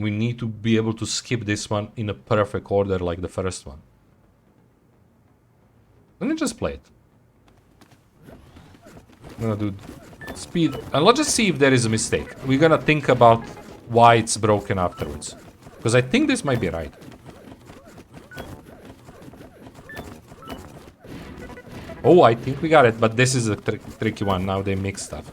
We need to be able to skip this one in a perfect order like the first one. Let me just play it. I'm gonna do speed, and let's just see if there is a mistake. We're gonna think about why it's broken afterwards. Because I think this might be right. Oh, I think we got it, but this is a tricky one. Now they mix stuff.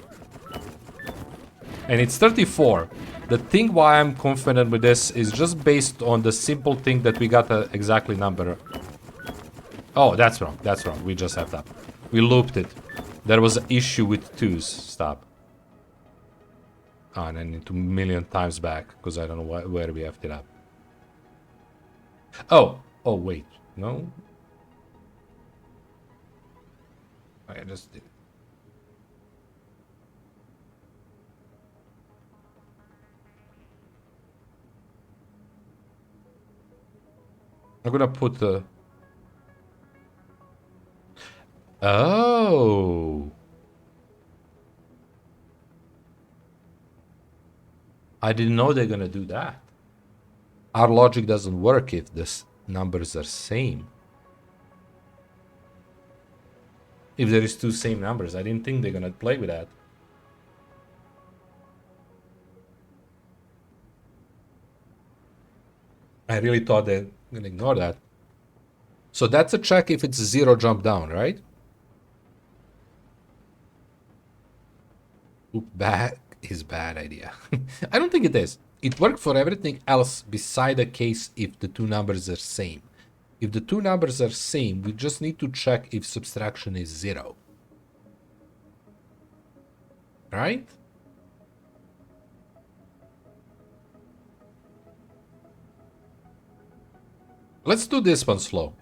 And it's 34. The thing why I'm confident with this is just based on the simple thing that we got an exactly number. Oh, that's wrong. That's wrong. We just effed up. We looped it. There was an issue with 2's. Stop. Oh, and I need to million times back because I don't know where we effed it up. Oh. Oh, wait. No. I just did. I'm gonna put the... Oh. I didn't know they're gonna do that. Our logic doesn't work if the numbers are same. If there is 2 same numbers, I didn't think they're gonna play with that. I really thought they're gonna ignore that. So that's a check if it's 0 jump down, right? Oop, back is bad idea. I don't think it is. It worked for everything else beside the case if the 2 numbers are same. If the 2 numbers are same, we just need to check if subtraction is 0. Right? Let's do this one slow.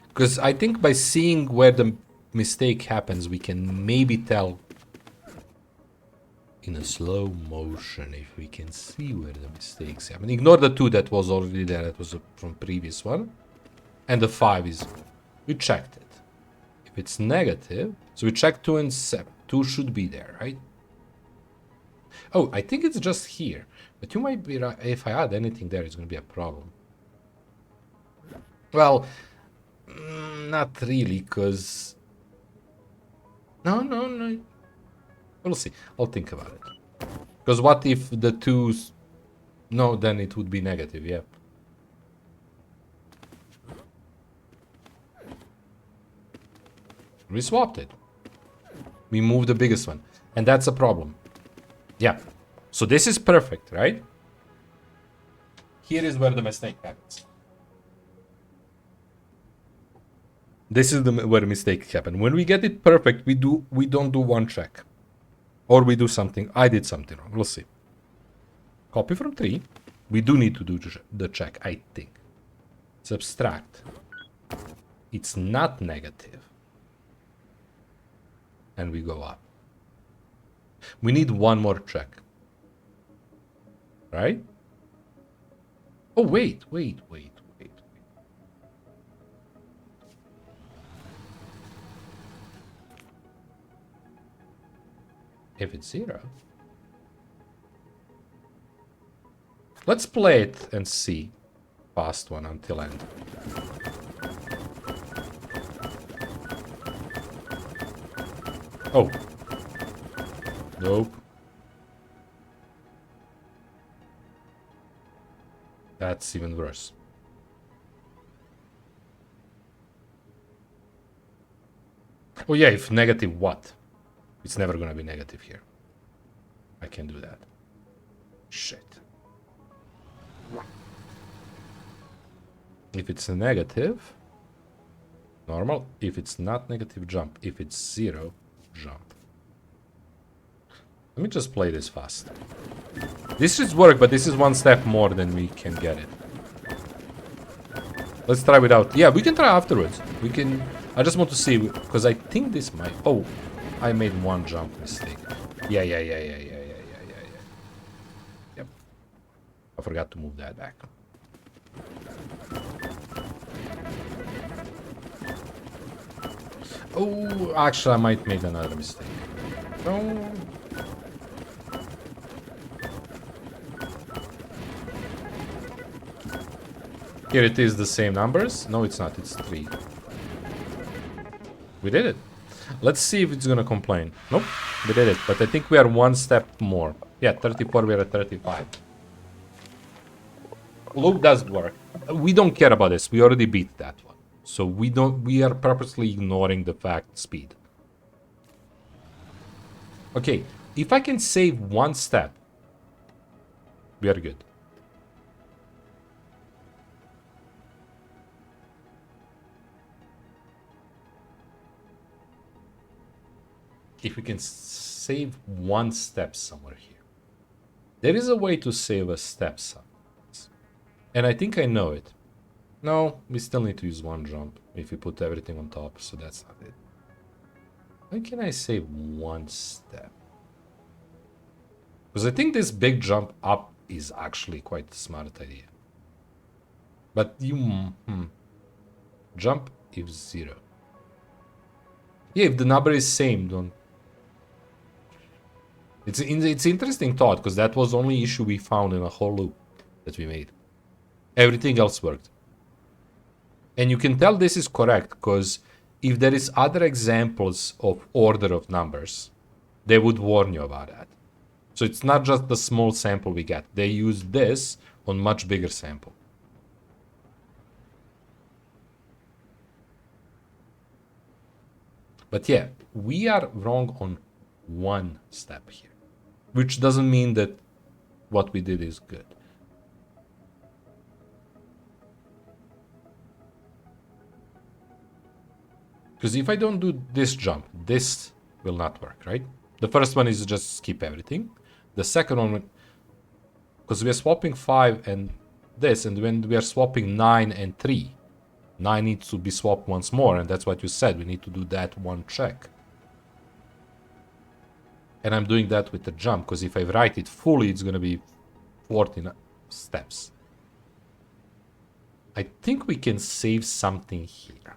Because I think by seeing where the mistake happens, we can maybe tell in a slow motion if we can see where the mistakes happen. Ignore the 2 that was already there. That was from previous one. And the 5 is... We checked it. If it's negative... So we checked 2 and 7. 2 should be there, right? Oh, I think it's just here. But you might be right. If I add anything there, it's going to be a problem. Well, not really, because... No. We'll see. I'll think about it. Because what if the 2's... No, then it would be negative, yeah. We swapped it. We moved the biggest one. And that's a problem. Yeah. So this is perfect, right? Here is where the mistake happens. This is where the mistake happens. When we get it perfect, we don't do one check. Or we do something. I did something wrong. We'll see. Copy from 3. We do need to do the check, I think. Subtract. It's not negative. And we go up. We need one more check. Right? Oh, wait. If it's 0. Let's play it and see. Past one until end. Oh. Nope. That's even worse. Oh yeah, if negative what? It's never gonna be negative here. I can't do that. Shit. If it's a negative, normal. If it's not negative, jump. If it's 0, jump. Let me just play this fast. This should work, but this is one step more than we can get it. Let's try without. Yeah, we can try afterwards. We can. I just want to see, because I think this might. Oh, I made one jump mistake. Yeah. Yep. I forgot to move that back. Oh, actually, I might make another mistake. No. Here it is the same numbers. No, it's not. It's 3. We did it. Let's see if it's gonna complain. Nope, we did it. But I think we are one step more. Yeah, 34, we are at 35. Loop does work. We don't care about this. We already beat that one. So we are purposely ignoring the fact speed. Okay, if I can save one step, we are good. If we can save one step somewhere here. There is a way to save a step somewhere. And I think I know it. No, we still need to use one jump if we put everything on top, so that's not it. How can I save one step? Because I think this big jump up is actually quite a smart idea. But you... Jump if 0. Yeah, if the number is same, don't... It's interesting thought, because that was the only issue we found in a whole loop that we made. Everything else worked. And you can tell this is correct, because if there is other examples of order of numbers, they would warn you about that. So it's not just the small sample we get. They use this on much bigger sample. But yeah, we are wrong on one step here. Which doesn't mean that what we did is good. Because if I don't do this jump, this will not work, right? The first one is just skip everything. The second one, because we are swapping 5 and this, and when we are swapping 9 and 3, 9 needs to be swapped once more, and that's what you said. We need to do that one check. And I'm doing that with the jump, because if I write it fully, it's going to be 14 steps. I think we can save something here.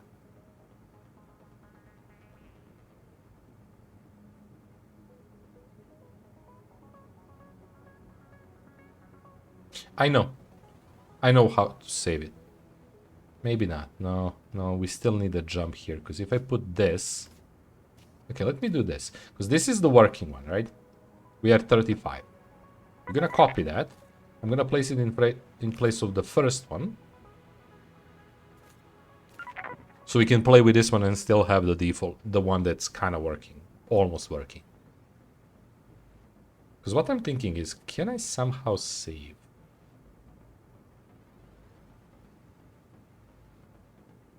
I know how to save it. Maybe not. No, we still need a jump here, because if I put this... Okay, let me do this, because this is the working one, right? We are 35. We're gonna copy that. I'm gonna place it in place of the first one. So we can play with this one and still have the default, the one that's kind of working, almost working. Because what I'm thinking is, can I somehow save?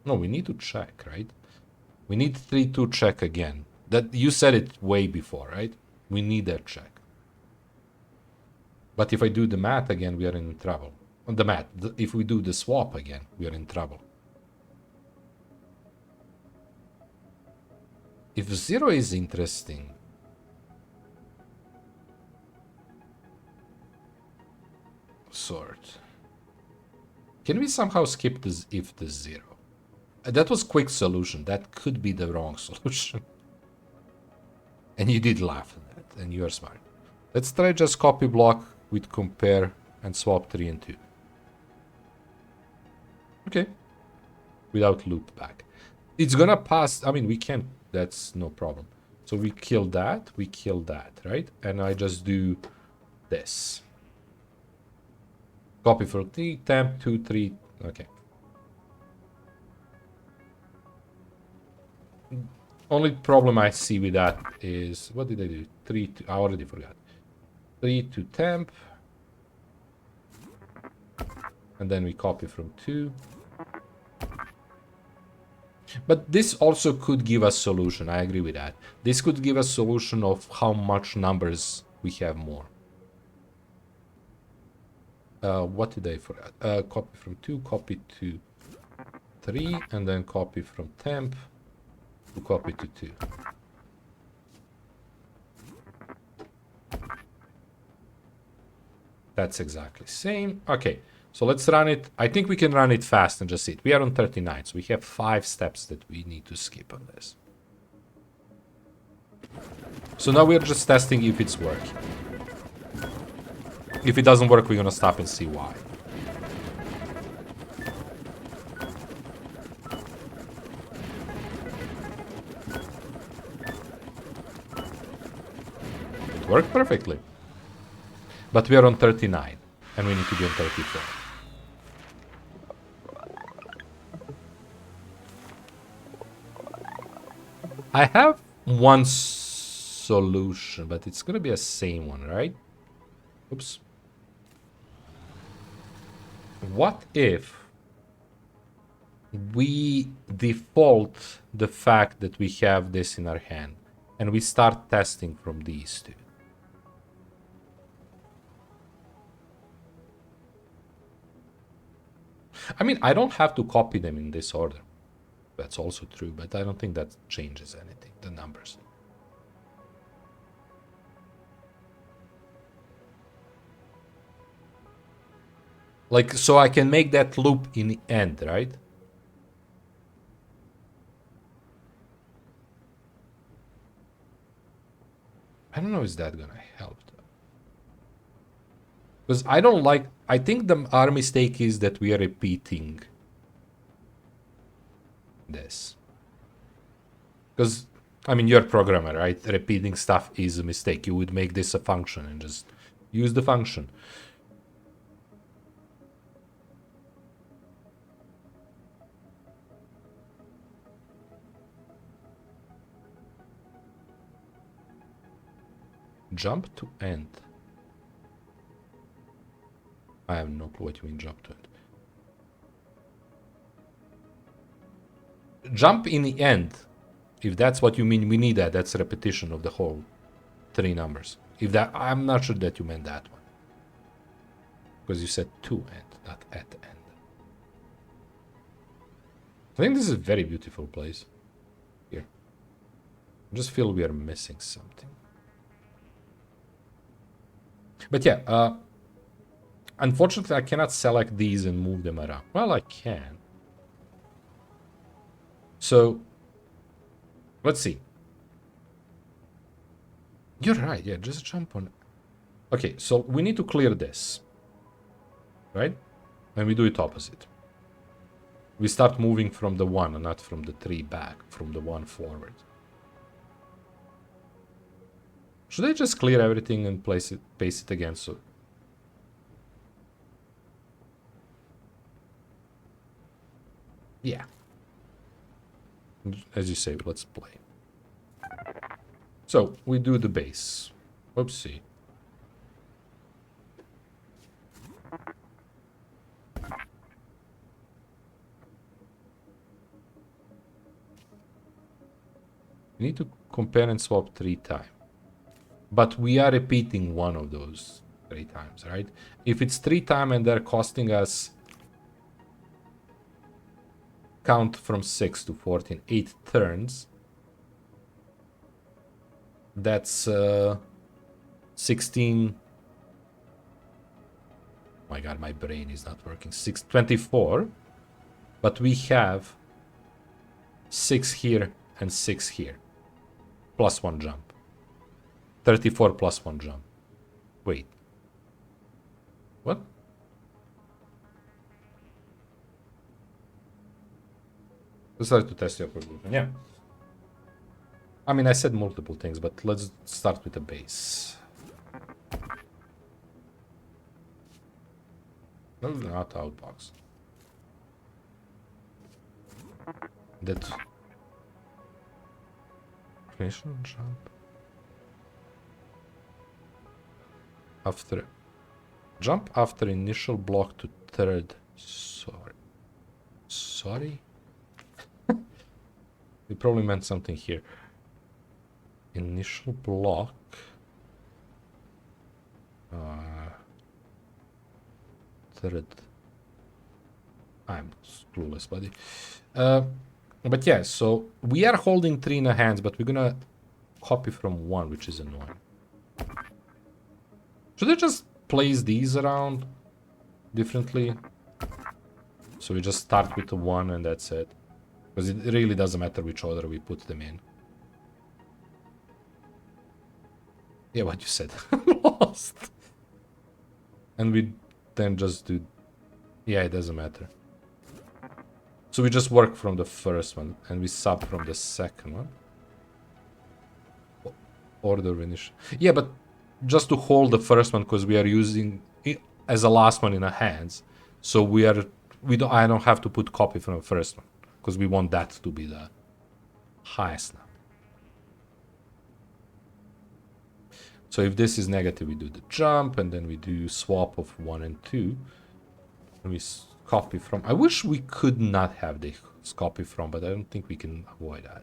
No, we need to check, right? We need 3 to check again. That you said it way before, right? We need that check. But if I do the math again, we are in trouble. The math. If we do the swap again, we are in trouble. If 0 is interesting... Sort. Can we somehow skip this if the 0? That was quick solution. That could be the wrong solution. And you did laugh at that, and you are smart. Let's try just copy block with compare and swap 3 and 2. Okay. Without loop back. It's gonna pass. I mean, we can. That's no problem. So we kill that, right? And I just do this. Copy for 3, temp 2, 3. Okay. Only problem I see with that is, what did I do? 3 to, I already forgot. 3 to temp. And then we copy from 2. But this also could give us solution. I agree with that. This could give us solution of how much numbers we have more. What did I forget? Copy from 2, copy to 3, and then copy from temp. To copy to 2. That's exactly same. Okay, so let's run it. I think we can run it fast and just see it. We are on 39, so we have 5 steps that we need to skip on this. So now we're just testing if it's working. If it doesn't work, we're gonna stop and see why. It worked perfectly. But we are on 39, and we need to be on 34. I have one solution, but it's gonna be a same one, right? Oops. What if we default the fact that we have this in our hand and we start testing from these two? I mean, I don't have to copy them in this order. That's also true, but I don't think that changes anything, the numbers. Like, so I can make that loop in the end, right? I don't know, is that gonna help? Because I don't like... I think our mistake is that we are repeating this. Because, I mean, you're a programmer, right? Repeating stuff is a mistake. You would make this a function and just use the function. Jump to end. I have no clue what you mean jump to end. Jump in the end. If that's what you mean, we need that. That's a repetition of the whole 3 numbers. If that, I'm not sure that you meant that one. Because you said to end, not at the end. I think this is a very beautiful place. Here. I just feel we are missing something. But yeah, unfortunately I cannot select these and move them around. Well, I can. So, let's see. You're right, yeah, just jump on. Okay, so we need to clear this. Right? And we do it opposite. We start moving from the 1 and not from the 3 back, from the 1 forward. Should I just clear everything and paste it again? So, yeah. As you say, let's play. So, we do the base. Oopsie. We need to compare and swap 3 times. But we are repeating one of those 3 times, right? If it's 3 times and they're costing us... count from 6 to 14, 8 turns. That's 16. Oh my god, my brain is not working. 24. But we have 6 here and 6 here. Plus 1 jump. 34 plus 1 jump. Wait. What? Let's start to test your conclusion. Yeah. I mean, I said multiple things, but let's start with the base. No, not outbox. That... Initial jump. After... Jump after initial block to 3rd. Sorry. Sorry? We probably meant something here. Initial block. Third. I'm clueless, buddy. But yeah, so we are holding 3 in our hands, but we're gonna copy from 1, which is annoying. Should I just place these around differently? So we just start with the 1 and that's it. Because it really doesn't matter which order we put them in. Yeah, what you said. Lost. And we then just do... Yeah, it doesn't matter. So we just work from the first one and we sub from the second one. Order initial. Yeah, but just to hold the first one because we are using it as a last one in our hands. So I don't have to put copy from the first one because we want that to be the highest now. So if this is negative, we do the jump, and then we do swap of 1 and 2. And we copy from. I wish we could not have this copy from, but I don't think we can avoid that.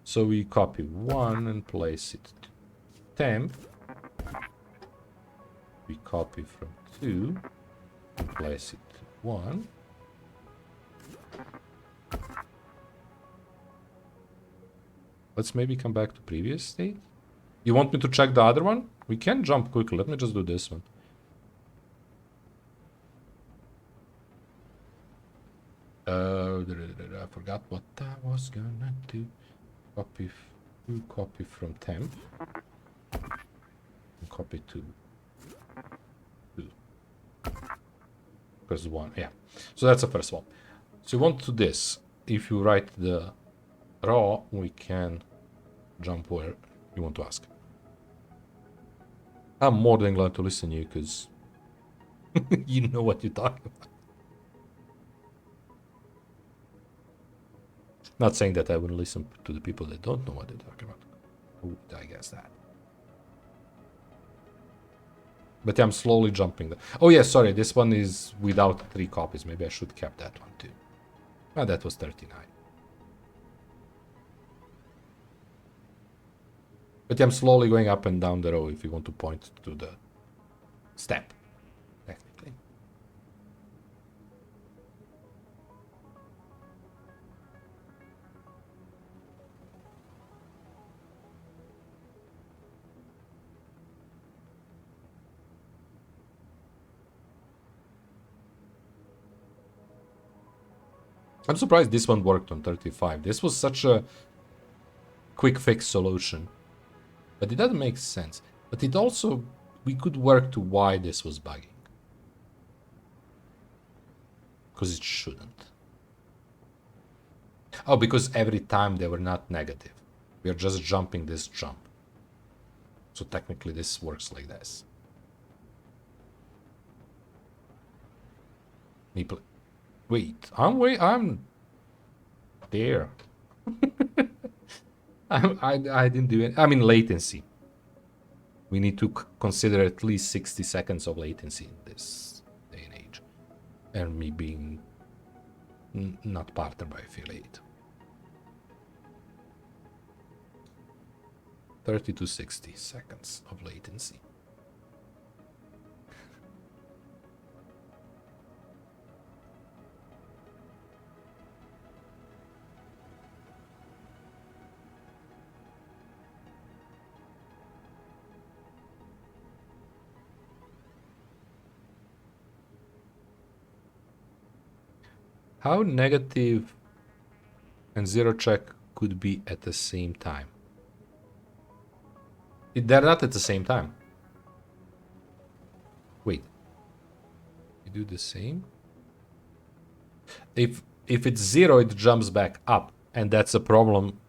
So we copy 1 and place it to temp. We copy from 2 and place it to 1. Let's maybe come back to previous state. You want me to check the other one? We can jump quickly. Let me just do this one. I forgot what I was gonna do. Copy from temp. And copy to 2. Press 1. Yeah. So that's the first one. So you want to do this. If you write the raw, we can jump where you want to ask. I'm more than glad to listen to you because you know what you're talking about. Not saying that I wouldn't listen to the people that don't know what they're talking about. Who would I guess that? But I'm slowly jumping. Oh yeah, sorry, this one is without 3 copies. Maybe I should have kept that one too. Ah, that was 39. But I'm slowly going up and down the row if you want to point to the step, technically. I'm surprised this one worked on 35. This was such a quick fix solution. But it doesn't make sense. But it also, we could work to why this was bugging. Because it shouldn't. Oh, because every time they were not negative. We are just jumping this jump. So technically this works like this. Wait, I'm there. I didn't do it. I mean, latency. We need to consider at least 60 seconds of latency in this day and age. And me being not partnered by affiliate. 30 to 60 seconds of latency. How negative and zero check could be at the same time? They're not at the same time. Wait. You do the same? If it's 0, it jumps back up. And that's a problem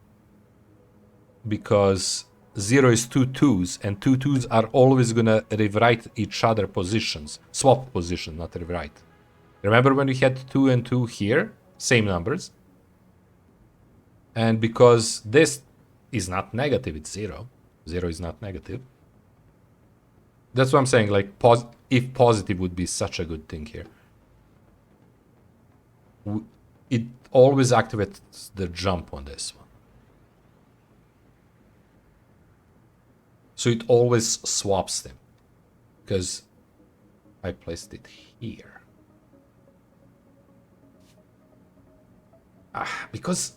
because 0 is 2 2s, and 2 2s are always gonna rewrite each other positions. Swap position, not rewrite. Remember when we had 2 and 2 here? Same numbers. And because this is not negative, it's 0. 0 is not negative. That's what I'm saying, like, if positive would be such a good thing here. It always activates the jump on this one. So it always swaps them. Because I placed it here. Because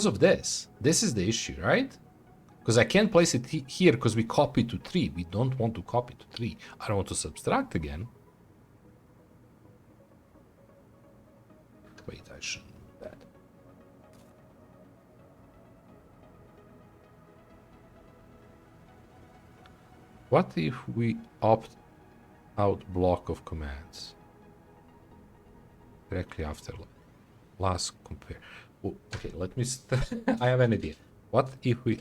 of this. This is the issue, right? Because I can't place it here because we copy to 3. We don't want to copy to 3. I don't want to subtract again. Wait, I shouldn't do that. What if we opt out block of commands? Directly after last compare. Oh, okay, let me... I have an idea. What if we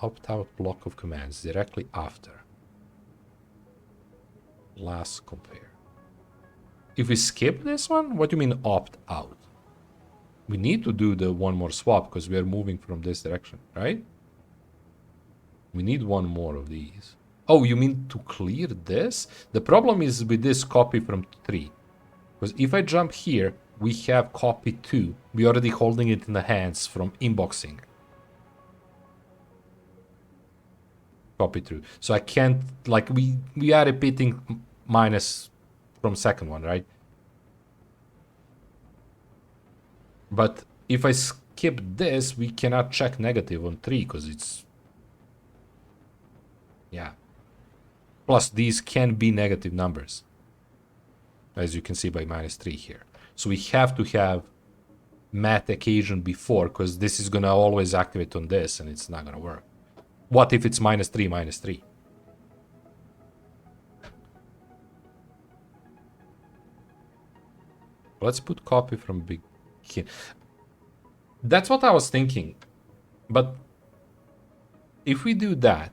opt-out block of commands directly after. Last compare. If we skip this one, what do you mean opt-out? We need to do the one more swap because we are moving from this direction, right? We need one more of these. Oh, you mean to clear this? The problem is with this copy from 3. Because if I jump here, we have copy 2. We're already holding it in the hands from inboxing. Copy through. So I can't, like, we are repeating minus from second one, right? But if I skip this, we cannot check negative on 3 because it's... Yeah. Plus, these can be negative numbers. As you can see by minus 3 here. So we have to have math occasion before because this is going to always activate on this and it's not going to work. What if it's minus 3, minus 3? Let's put copy from begin. That's what I was thinking. But if we do that,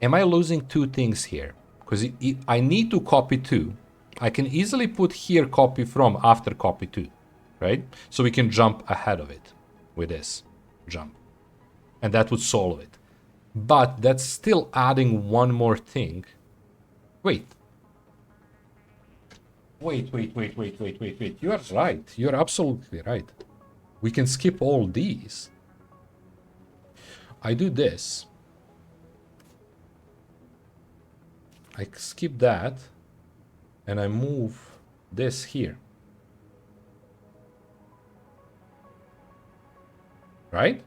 am I losing 2 things here? Because I need to copy 2. I can easily put here copy from after copy 2, right? So we can jump ahead of it with this jump. And that would solve it. But that's still adding one more thing. Wait. Wait. You are right. You're absolutely right. We can skip all these. I do this. I skip that. And I move this here. Right?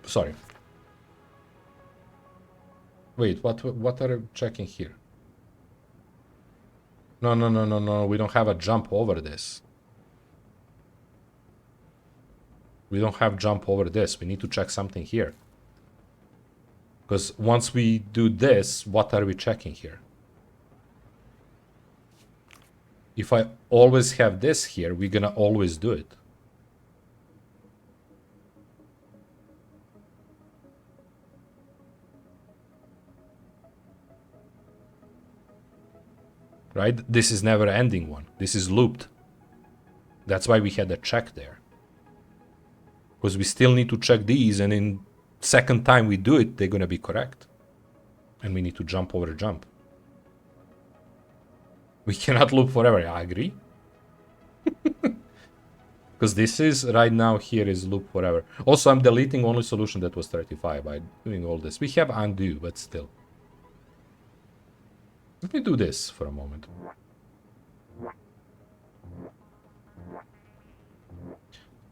Sorry. Wait, what are you checking here? No. We don't have a jump over this. We don't have jump over this. We need to check something here. Because once we do this, what are we checking here? If I always have this here, we're gonna always do it. Right? This is never ending one. This is looped. That's why we had a check there. Because we still need to check these, and in second time we do it, they're gonna be correct. And we need to jump over jump. We cannot loop forever, I agree. Because this is, right now, here is loop forever. Also, I'm deleting only solution that was 35 by doing all this. We have undo, but still. Let me do this for a moment.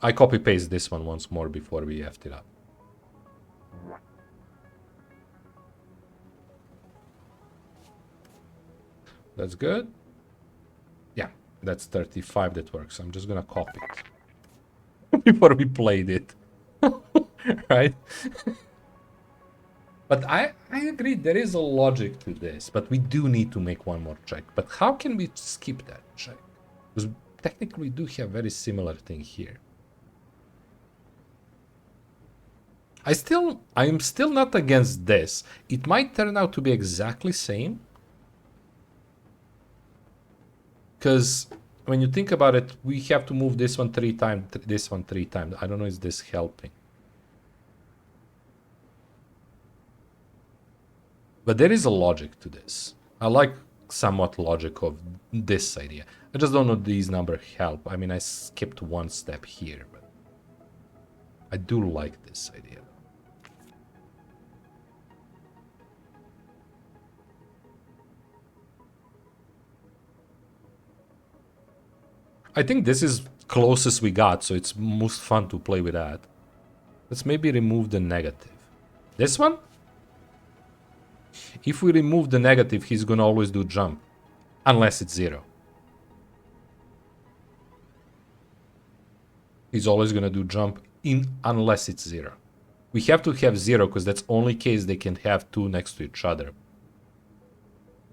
I copy paste this one once more before we effed it up. That's good. Yeah, that's 35 that works. I'm just gonna copy it before we played it. Right? But I agree, there is a logic to this, but we do need to make one more check. But how can we skip that check? Because technically we do have very similar thing here. I'm still not against this. It might turn out to be exactly same. Because when you think about it, we have to move this one 3 times, this one 3 times. I don't know, is this helping? But there is a logic to this. I like somewhat logic of this idea. I just don't know these numbers help. I mean, I skipped one step here, but I do like this idea. I think this is closest we got, so it's most fun to play with that. Let's maybe remove the negative. This one? If we remove the negative, he's gonna always do jump. Unless it's 0. He's always gonna do jump unless it's 0. We have to have 0 because that's only case they can have 2 next to each other.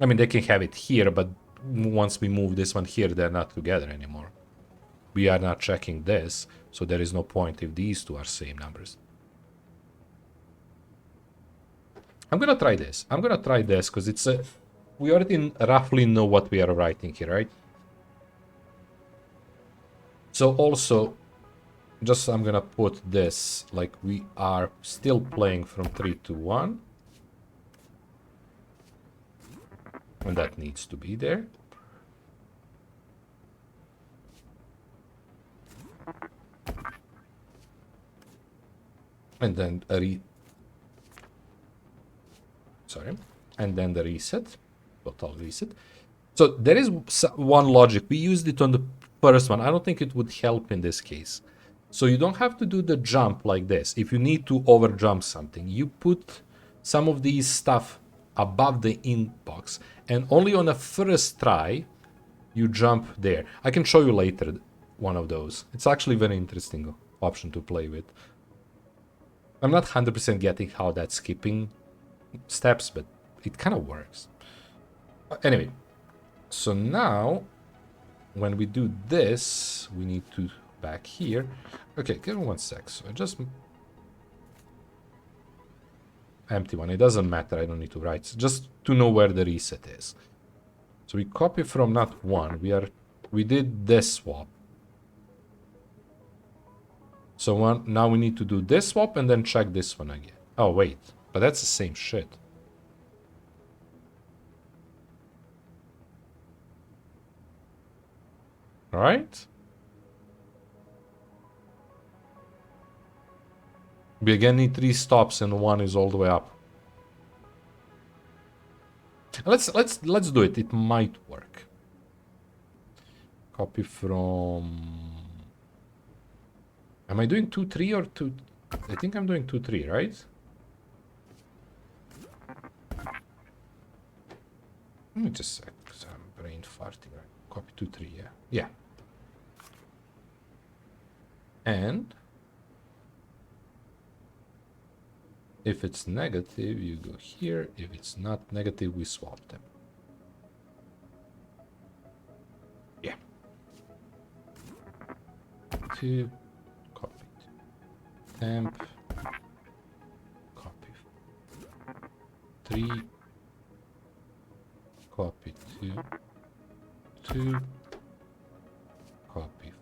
I mean, they can have it here, but once we move this one here, they're not together anymore. we are not checking this, so there is no point if these two are same numbers. I'm gonna try this. I'm gonna try this because it's a... We already roughly know what we are writing here, right? So also, just I'm gonna put this like we are still playing from 3 to 1. And that needs to be there. And then and then the reset, total reset. So there is one logic. We used it on the first one. I don't think it would help in this case. So you don't have to do the jump like this. If you need to over jump something, you put some of these stuff above the inbox, and only on the first try you jump there. I can show you later one of those. It's actually very interesting option to play with. I'm not 100% getting how that's skipping steps, but it kind of works. Anyway, so now when we do this, we need to back here. Okay, give me 1 sec. So I just empty one. It doesn't matter. I don't need to write. So just to know where the reset is. So we copy from not 1. We did this swap. So now we need to do this swap and then check this one again. Oh wait, but that's the same shit. All right. We again need 3 stops and 1 is all the way up. Let's do it. It might work. Copy from... Am I doing 2, 3 or 2? I think I'm doing 2, 3, right? Let me just check because I'm brain farting. Right? Copy 2, 3, yeah. Yeah. And if it's negative, you go here. If it's not negative, we swap them. Yeah. 2, copy. Temp, copy. 3, copy 2, 2, copy.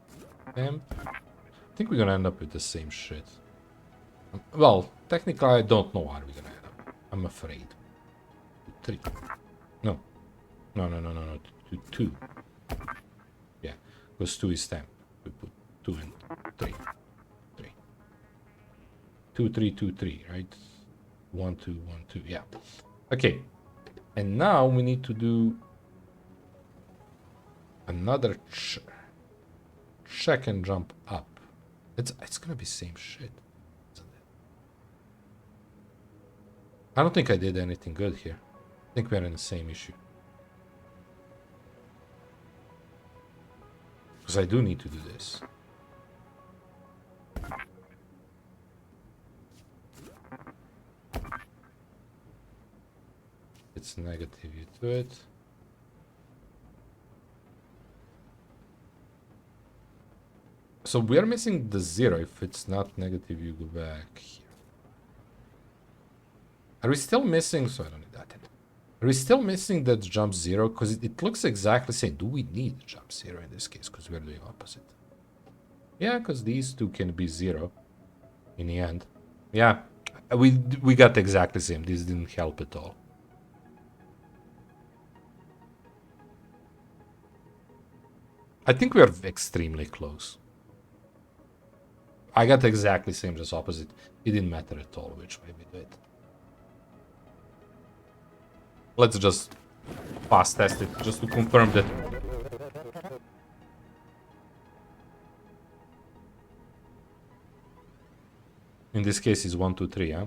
Temp. I think we're gonna end up with the same shit. Well, technically, I don't know where we're gonna end up. I'm afraid. 3. No. No. 2. Yeah, because 2 is 10. We put 2 and 3. 3. 2, 3, 2, 3, right? 1, 2, 1, 2. Yeah. Okay. And now we need to do another check and jump up. It's gonna be same shit. I don't think I did anything good here. I think we're in the same issue. Because I do need to do this. It's negative, you do it. So we are missing the 0. If it's not negative, you go back here. Are we still missing? So I don't need that. Are we still missing that jump 0? Because it looks exactly the same. Do we need jump 0 in this case? Because we're doing opposite. Yeah, because these two can be 0 in the end. Yeah, we got exactly the same. This didn't help at all. I think we are extremely close. I got exactly the same, just opposite. It didn't matter at all which way we do it. Let's just fast test it, just to confirm that. In this case, it's 1, 2, 3, huh?